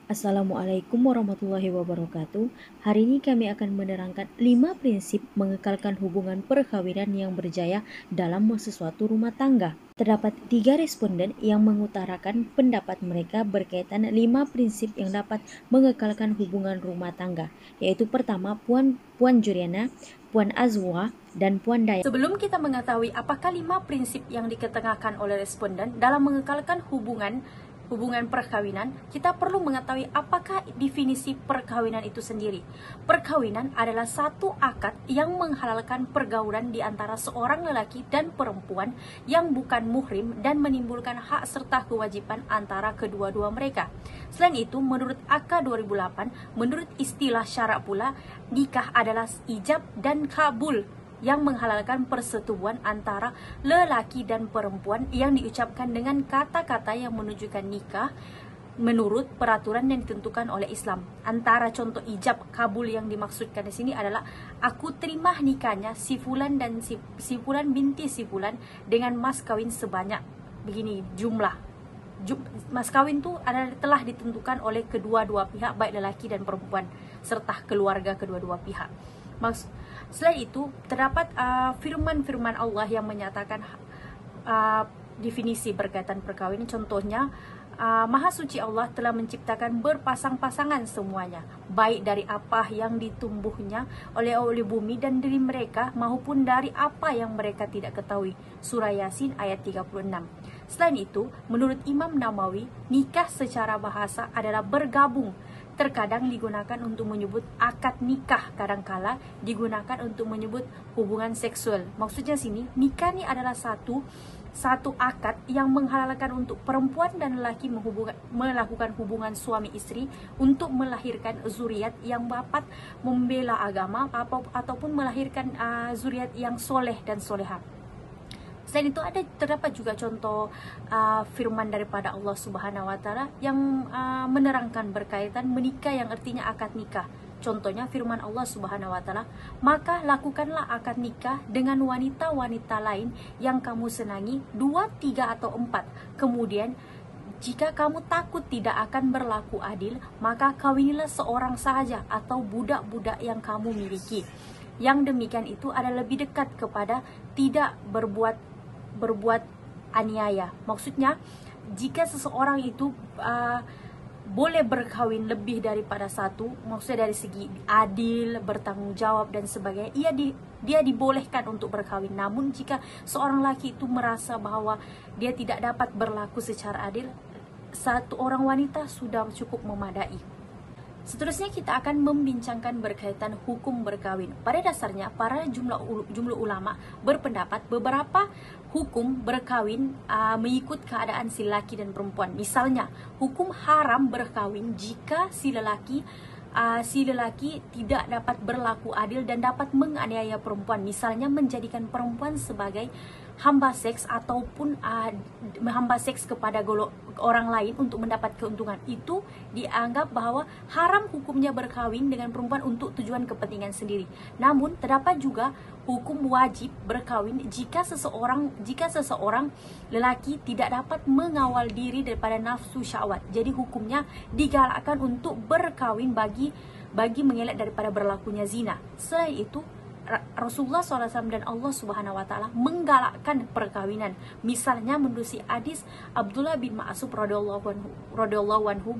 Assalamualaikum warahmatullahi wabarakatuh. Hari ini kami akan menerangkan 5 prinsip mengekalkan hubungan perkawinan yang berjaya dalam sesuatu rumah tangga. Terdapat 3 responden yang mengutarakan pendapat mereka berkaitan 5 prinsip yang dapat mengekalkan hubungan rumah tangga, yaitu pertama Puan Juliana, Puan Azwa, dan Puan Daya. Sebelum kita mengetahui apakah 5 prinsip yang diketengahkan oleh responden dalam mengekalkan hubungan perkawinan, kita perlu mengetahui apakah definisi perkawinan itu sendiri. Perkawinan adalah satu akad yang menghalalkan pergaulan di antara seorang lelaki dan perempuan yang bukan muhrim dan menimbulkan hak serta kewajiban antara kedua-dua mereka. Selain itu, menurut AK 2008, menurut istilah syarak pula, nikah adalah ijab dan kabul yang menghalalkan persetubuhan antara lelaki dan perempuan yang diucapkan dengan kata-kata yang menunjukkan nikah menurut peraturan yang ditentukan oleh Islam. Antara contoh ijab kabul yang dimaksudkan di sini adalah aku terima nikahnya si fulan dan si fulan binti si fulan dengan mas kawin sebanyak begini jumlah. Mas kawin itu telah ditentukan oleh kedua-dua pihak, baik lelaki dan perempuan serta keluarga kedua-dua pihak. Selain itu, terdapat firman-firman Allah yang menyatakan definisi berkaitan perkawinan. Contohnya, Maha Suci Allah telah menciptakan berpasang-pasangan semuanya, baik dari apa yang ditumbuhnya oleh bumi dan diri mereka, maupun dari apa yang mereka tidak ketahui. Surah Yasin ayat 36. Selain itu, menurut Imam Nawawi, nikah secara bahasa adalah bergabung. Terkadang digunakan untuk menyebut akad nikah, kadangkala digunakan untuk menyebut hubungan seksual. Maksudnya sini, nikah ini adalah satu akad yang menghalalkan untuk perempuan dan lelaki melakukan hubungan suami istri untuk melahirkan zuriat yang dapat membela agama ataupun melahirkan zuriat yang soleh dan soleha. Selain itu terdapat juga contoh firman daripada Allah Subhanahu wa taala yang menerangkan berkaitan menikah yang artinya akad nikah. Contohnya firman Allah Subhanahu wa taala, "Maka lakukanlah akad nikah dengan wanita-wanita lain yang kamu senangi, 2, 3 atau 4. Kemudian jika kamu takut tidak akan berlaku adil, maka kawinilah seorang sahaja atau budak-budak yang kamu miliki." Yang demikian itu adalah lebih dekat kepada tidak berbuat aniaya. Maksudnya, jika seseorang itu boleh berkawin lebih daripada satu, maksudnya dari segi adil, bertanggung jawab dan sebagainya, dia dibolehkan untuk berkawin. Namun jika seorang laki itu merasa bahwa dia tidak dapat berlaku secara adil, satu orang wanita sudah cukup memadai. Seterusnya kita akan membincangkan berkaitan hukum berkawin. Pada dasarnya, para jumlah ulama berpendapat beberapa hukum berkawin mengikut keadaan si laki dan perempuan. Misalnya, hukum haram berkawin jika si lelaki tidak dapat berlaku adil dan dapat menganiaya perempuan. Misalnya, menjadikan perempuan sebagai hamba seks ataupun hamba seks kepada orang lain untuk mendapat keuntungan. Itu dianggap bahwa haram hukumnya berkawin dengan perempuan untuk tujuan kepentingan sendiri. Namun terdapat juga hukum wajib berkawin jika seseorang lelaki tidak dapat mengawal diri daripada nafsu syahwat. Jadi hukumnya digalakkan untuk berkawin bagi mengelak daripada berlakunya zina. Selain itu, Rasulullah SAW dan Allah Subhanahu wa taala menggalakkan perkawinan. Misalnya menurut hadis Abdullah bin Mas'ud radhiyallahu anhu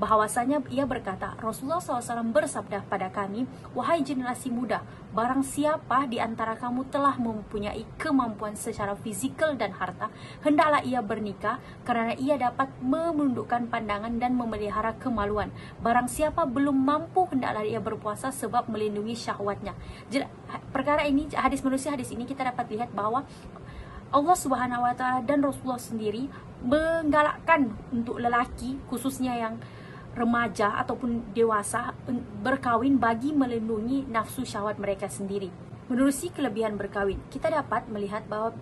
bahwasanya ia berkata, Rasulullah SAW bersabda pada kami, "Wahai generasi muda, barang siapa di antara kamu telah mempunyai kemampuan secara fizikal dan harta, hendaklah ia bernikah karena ia dapat menundukkan pandangan dan memelihara kemaluan. Barang siapa belum mampu, hendaklah ia berpuasa sebab melindungi syahwatnya." Perkara ini, hadis ini kita dapat lihat bahwa Allah Subhanahu wa taala dan Rasulullah sendiri menggalakkan untuk lelaki, khususnya yang remaja ataupun dewasa, berkawin bagi melindungi nafsu syahwat mereka sendiri. Menerusi kelebihan berkawin, kita dapat melihat bahwa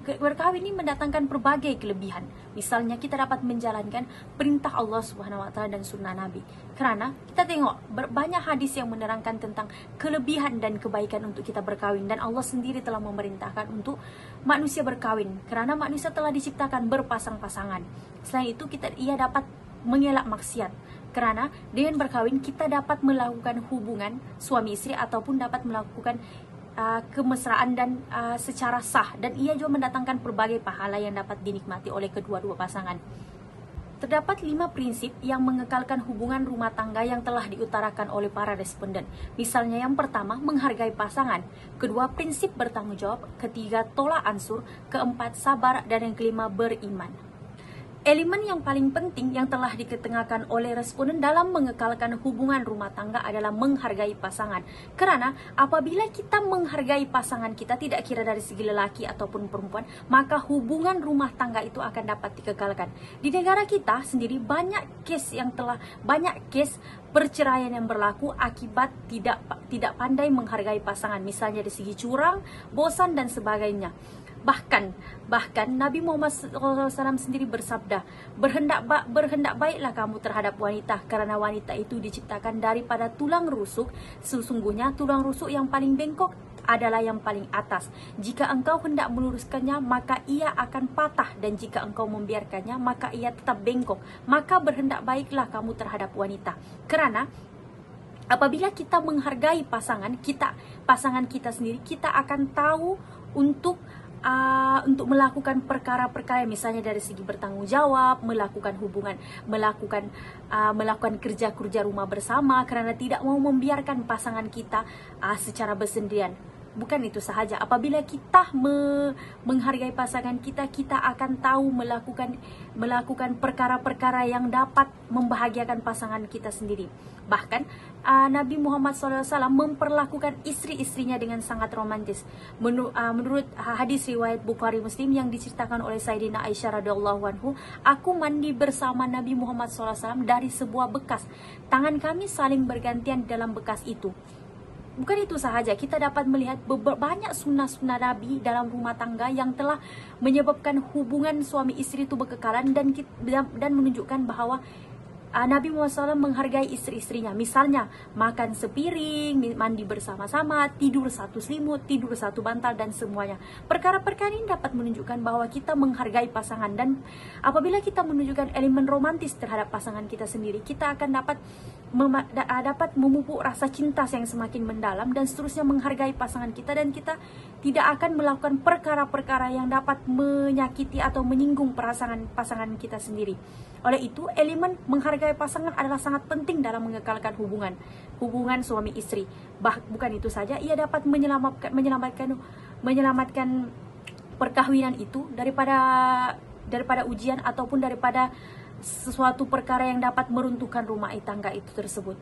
berkawin ini mendatangkan berbagai kelebihan. Misalnya, kita dapat menjalankan perintah Allah Subhanahu wa taala dan sunnah Nabi. Karena kita tengok banyak hadis yang menerangkan tentang kelebihan dan kebaikan untuk kita berkawin, dan Allah sendiri telah memerintahkan untuk manusia berkawin karena manusia telah diciptakan berpasang-pasangan. Selain itu, ia dapat mengelak maksiat. Kerana dengan berkahwin kita dapat melakukan hubungan suami istri ataupun dapat melakukan kemesraan dan secara sah, dan ia juga mendatangkan pelbagai pahala yang dapat dinikmati oleh kedua-dua pasangan. Terdapat 5 prinsip yang mengekalkan hubungan rumah tangga yang telah diutarakan oleh para responden. Misalnya yang pertama, menghargai pasangan. Kedua, prinsip bertanggung jawab. Ketiga, tolak ansur. Keempat, sabar. Dan yang kelima, beriman. Elemen yang paling penting yang telah diketengahkan oleh responden dalam mengekalkan hubungan rumah tangga adalah menghargai pasangan. Kerana apabila kita menghargai pasangan kita, tidak kira dari segi lelaki ataupun perempuan, maka hubungan rumah tangga itu akan dapat dikekalkan. Di negara kita sendiri banyak kes perceraian yang berlaku akibat tidak pandai menghargai pasangan. Misalnya dari segi curang, bosan dan sebagainya. Bahkan Nabi Muhammad SAW sendiri bersabda, berhendak baiklah kamu terhadap wanita, kerana wanita itu diciptakan daripada tulang rusuk. Sesungguhnya tulang rusuk yang paling bengkok adalah yang paling atas. Jika engkau hendak meluruskannya, maka ia akan patah, dan jika engkau membiarkannya, maka ia tetap bengkok. Maka berhendak baiklah kamu terhadap wanita, kerana apabila kita menghargai pasangan kita sendiri, kita akan tahu untuk melakukan perkara-perkara, misalnya dari segi bertanggung jawab, melakukan kerja-kerja rumah bersama, kerana tidak mau membiarkan pasangan kita secara bersendirian. Bukan itu sahaja, apabila kita menghargai pasangan kita, kita akan tahu melakukan perkara-perkara yang dapat membahagiakan pasangan kita sendiri. Bahkan Nabi Muhammad SAW memperlakukan istri-istrinya dengan sangat romantis. Menurut hadis riwayat Bukhari Muslim yang diceritakan oleh Sayyidina Aisyah radhiyallahu anhu, aku mandi bersama Nabi Muhammad SAW dari sebuah bekas. Tangan kami saling bergantian dalam bekas itu. Bukan itu sahaja, kita dapat melihat banyak sunnah-sunnah Nabi dalam rumah tangga yang telah menyebabkan hubungan suami istri itu berkekalan dan menunjukkan bahawa Nabi Muhammad SAW menghargai istri-istrinya. Misalnya makan sepiring, mandi bersama-sama, tidur satu selimut, tidur satu bantal dan semuanya. Perkara-perkara ini dapat menunjukkan bahawa kita menghargai pasangan, dan apabila kita menunjukkan elemen romantis terhadap pasangan kita sendiri, kita akan dapat memupuk rasa cinta yang semakin mendalam, dan seterusnya menghargai pasangan kita, dan kita tidak akan melakukan perkara-perkara yang dapat menyakiti atau menyinggung perasaan pasangan kita sendiri. Oleh itu, elemen menghargai pasangan adalah sangat penting dalam mengekalkan hubungan suami istri. Bukan itu saja, ia dapat menyelamatkan perkahwinan itu daripada ujian ataupun daripada sesuatu perkara yang dapat meruntuhkan rumah tangga itu tersebut.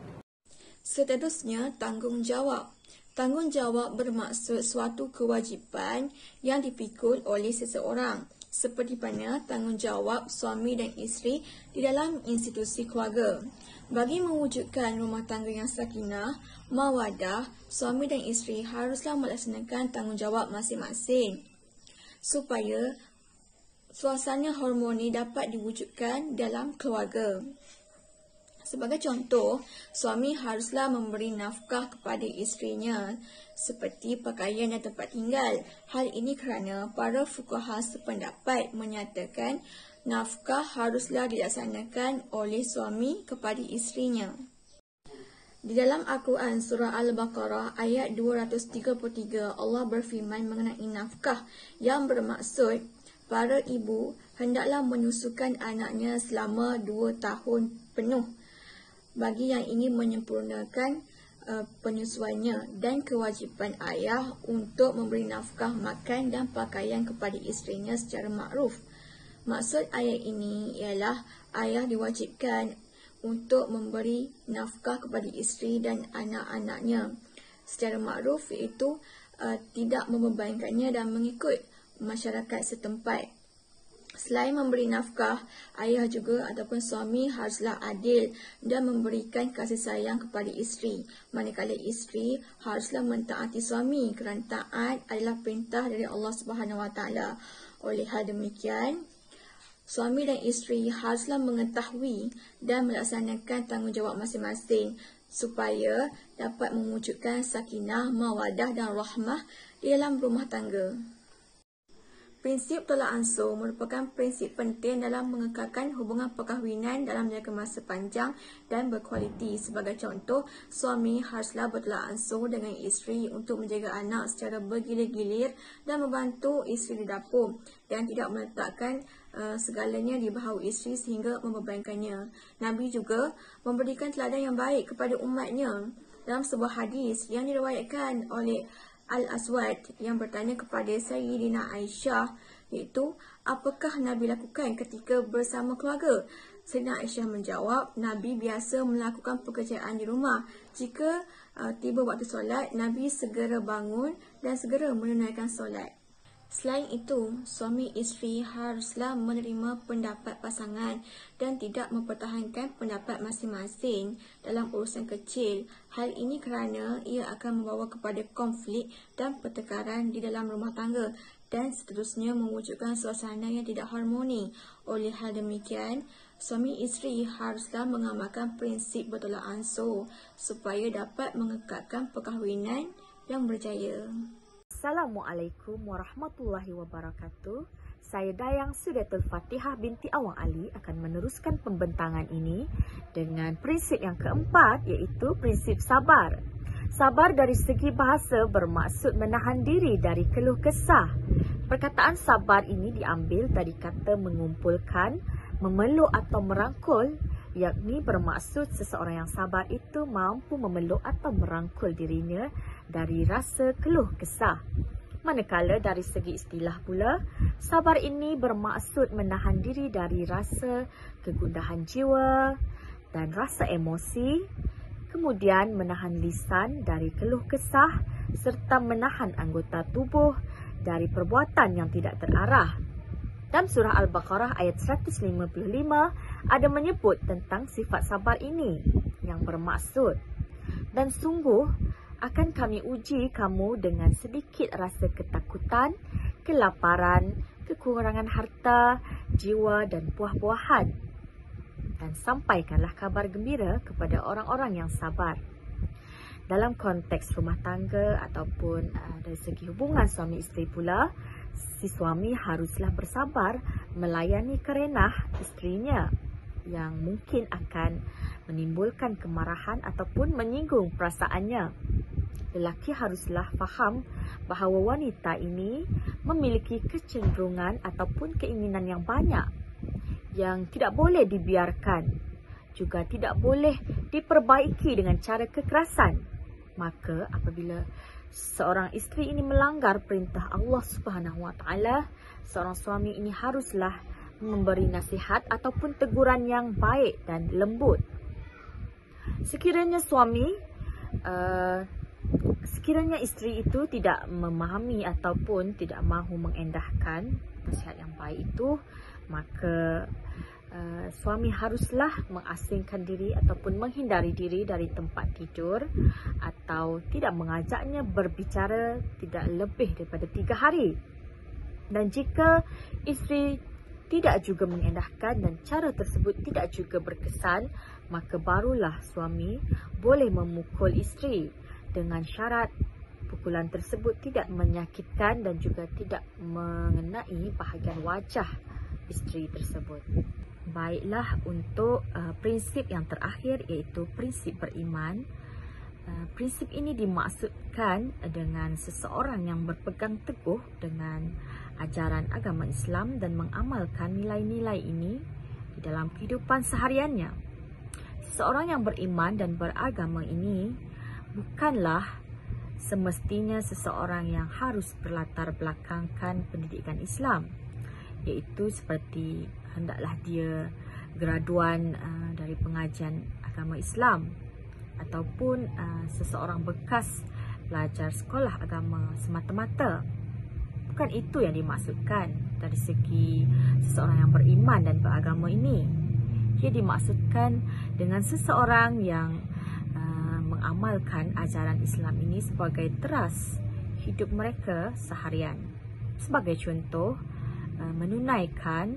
Seterusnya, tanggungjawab. Tanggungjawab bermaksud suatu kewajipan yang dipikul oleh seseorang, seperti mana tanggungjawab suami dan isteri di dalam institusi keluarga. Bagi mewujudkan rumah tangga yang sakinah, mawadah, suami dan isteri haruslah melaksanakan tanggungjawab masing-masing supaya suasana harmoni dapat diwujudkan dalam keluarga. Sebagai contoh, suami haruslah memberi nafkah kepada isterinya seperti pakaian dan tempat tinggal. Hal ini kerana para fuqaha sependapat menyatakan nafkah haruslah dilaksanakan oleh suami kepada isterinya. Di dalam Al-Quran surah Al-Baqarah ayat 233, Allah berfirman mengenai nafkah yang bermaksud para ibu hendaklah menyusukan anaknya selama 2 tahun penuh bagi yang ingin menyempurnakan penyusuannya, dan kewajipan ayah untuk memberi nafkah makan dan pakaian kepada isterinya secara makruf. Maksud ayat ini ialah ayah diwajibkan untuk memberi nafkah kepada isteri dan anak-anaknya secara makruf, iaitu tidak membebankannya dan mengikut masyarakat setempat. Selain memberi nafkah, ayah juga ataupun suami haruslah adil dan memberikan kasih sayang kepada isteri. Manakala isteri haruslah mentaati suami kerana taat adalah perintah dari Allah SWT. Oleh hal demikian, suami dan isteri haruslah mengetahui dan melaksanakan tanggungjawab masing-masing supaya dapat mewujudkan sakinah, mawadah dan rahmah di dalam rumah tangga. Prinsip tolak ansur merupakan prinsip penting dalam mengekalkan hubungan perkahwinan dalam jangka masa panjang dan berkualiti. Sebagai contoh, suami haruslah bertolak ansur dengan isteri untuk menjaga anak secara bergilir-gilir dan membantu isteri di dapur dan tidak meletakkan segalanya di bahu isteri sehingga membebankannya. Nabi juga memberikan teladan yang baik kepada umatnya dalam sebuah hadis yang diriwayatkan oleh Al-Aswad yang bertanya kepada Sayyidina Aisyah, iaitu apakah Nabi lakukan ketika bersama keluarga? Sayyidina Aisyah menjawab, Nabi biasa melakukan pekerjaan di rumah. Jika tiba waktu solat, Nabi segera bangun dan segera menunaikan solat. Selain itu, suami isteri haruslah menerima pendapat pasangan dan tidak mempertahankan pendapat masing-masing dalam urusan kecil. Hal ini kerana ia akan membawa kepada konflik dan pertengkaran di dalam rumah tangga dan seterusnya mewujudkan suasana yang tidak harmoni. Oleh hal demikian, suami isteri haruslah mengamalkan prinsip bertolak ansur supaya dapat mengekalkan perkahwinan yang berjaya. Assalamualaikum warahmatullahi wabarakatuh. Saya Dayang Sudatul Fatihah binti Awang Ali akan meneruskan pembentangan ini dengan prinsip yang keempat, iaitu prinsip sabar. Sabar dari segi bahasa bermaksud menahan diri dari keluh kesah. Perkataan sabar ini diambil dari kata mengumpulkan, memeluk atau merangkul, yakni bermaksud seseorang yang sabar itu mampu memeluk atau merangkul dirinya dari rasa keluh kesah. Manakala dari segi istilah pula, sabar ini bermaksud menahan diri dari rasa kegundahan jiwa dan rasa emosi, kemudian menahan lisan dari keluh kesah serta menahan anggota tubuh dari perbuatan yang tidak terarah. Dalam surah Al-Baqarah ayat 155 ada menyebut tentang sifat sabar ini yang bermaksud, dan sungguh akan kami uji kamu dengan sedikit rasa ketakutan, kelaparan, kekurangan harta, jiwa dan buah-buahan, dan sampaikanlah kabar gembira kepada orang-orang yang sabar. Dalam konteks rumah tangga ataupun dari segi hubungan suami isteri pula, si suami haruslah bersabar melayani kerenah isterinya yang mungkin akan menimbulkan kemarahan ataupun menyinggung perasaannya. Lelaki haruslah faham bahawa wanita ini memiliki kecenderungan ataupun keinginan yang banyak yang tidak boleh dibiarkan, juga tidak boleh diperbaiki dengan cara kekerasan. Maka apabila seorang isteri ini melanggar perintah Allah Subhanahu Wa Taala, seorang suami ini haruslah memberi nasihat ataupun teguran yang baik dan lembut. Sekiranya isteri itu tidak memahami ataupun tidak mahu mengendahkan nasihat yang baik itu, maka suami haruslah mengasingkan diri ataupun menghindari diri dari tempat tidur atau tidak mengajaknya berbicara tidak lebih daripada 3 hari. Dan jika isteri tidak juga mengendahkan dan cara tersebut tidak juga berkesan, maka barulah suami boleh memukul isteri dengan syarat pukulan tersebut tidak menyakitkan dan juga tidak mengenai bahagian wajah isteri tersebut. Baiklah, untuk prinsip yang terakhir, iaitu prinsip beriman. Prinsip ini dimaksudkan dengan seseorang yang berpegang teguh dengan ajaran agama Islam dan mengamalkan nilai-nilai ini di dalam kehidupan sehariannya. Seseorang yang beriman dan beragama ini bukanlah semestinya seseorang yang harus berlatar belakangkan pendidikan Islam, iaitu seperti hendaklah dia graduan dari pengajian agama Islam ataupun seseorang bekas pelajar sekolah agama semata-mata. Bukan itu yang dimaksudkan dari segi seseorang yang beriman dan beragama ini. Ia dimaksudkan dengan seseorang yang mengamalkan ajaran Islam ini sebagai teras hidup mereka seharian. Sebagai contoh, menunaikan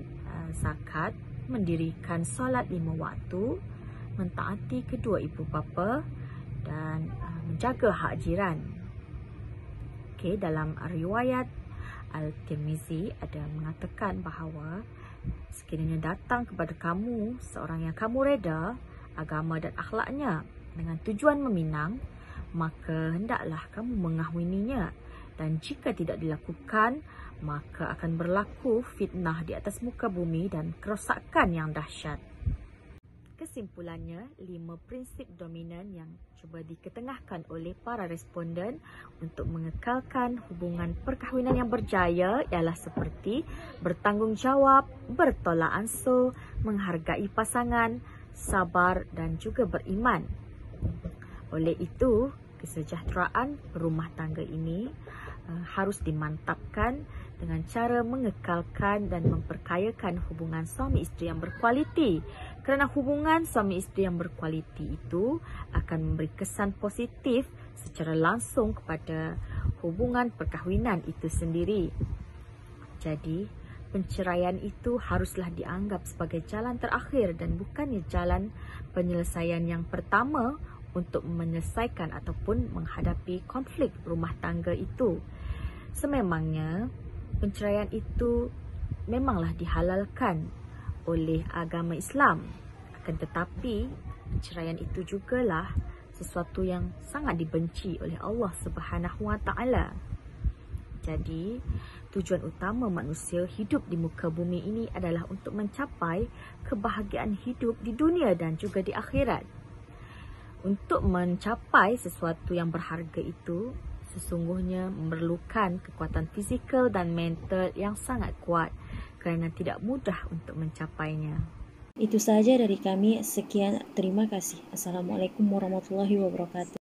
zakat, mendirikan solat 5 waktu, mentaati kedua ibu bapa dan menjaga hak jiran. Dalam riwayat Al-Tirmizi ada mengatakan bahawa sekiranya datang kepada kamu seorang yang kamu reda agama dan akhlaknya dengan tujuan meminang, maka hendaklah kamu mengahwininya, dan jika tidak dilakukan, maka akan berlaku fitnah di atas muka bumi dan kerosakan yang dahsyat. Kesimpulannya, 5 prinsip dominan yang cuba diketengahkan oleh para responden untuk mengekalkan hubungan perkahwinan yang berjaya ialah seperti bertanggungjawab, bertolak ansur, menghargai pasangan, sabar dan juga beriman. Oleh itu, kesejahteraan rumah tangga ini harus dimantapkan dengan cara mengekalkan dan memperkayakan hubungan suami isteri yang berkualiti. Kerana hubungan suami isteri yang berkualiti itu akan memberi kesan positif secara langsung kepada hubungan perkahwinan itu sendiri. Jadi, penceraian itu haruslah dianggap sebagai jalan terakhir dan bukannya jalan penyelesaian yang pertama untuk menyelesaikan ataupun menghadapi konflik rumah tangga itu. Sememangnya, penceraian itu memanglah dihalalkan oleh agama Islam. Akan tetapi, penceraian itu jugalah sesuatu yang sangat dibenci oleh Allah Subhanahu Wa Taala. Jadi, tujuan utama manusia hidup di muka bumi ini adalah untuk mencapai kebahagiaan hidup di dunia dan juga di akhirat. Untuk mencapai sesuatu yang berharga itu, sesungguhnya memerlukan kekuatan fizikal dan mental yang sangat kuat kerana tidak mudah untuk mencapainya. Itu saja dari kami. Sekian, terima kasih. Assalamualaikum warahmatullahi wabarakatuh.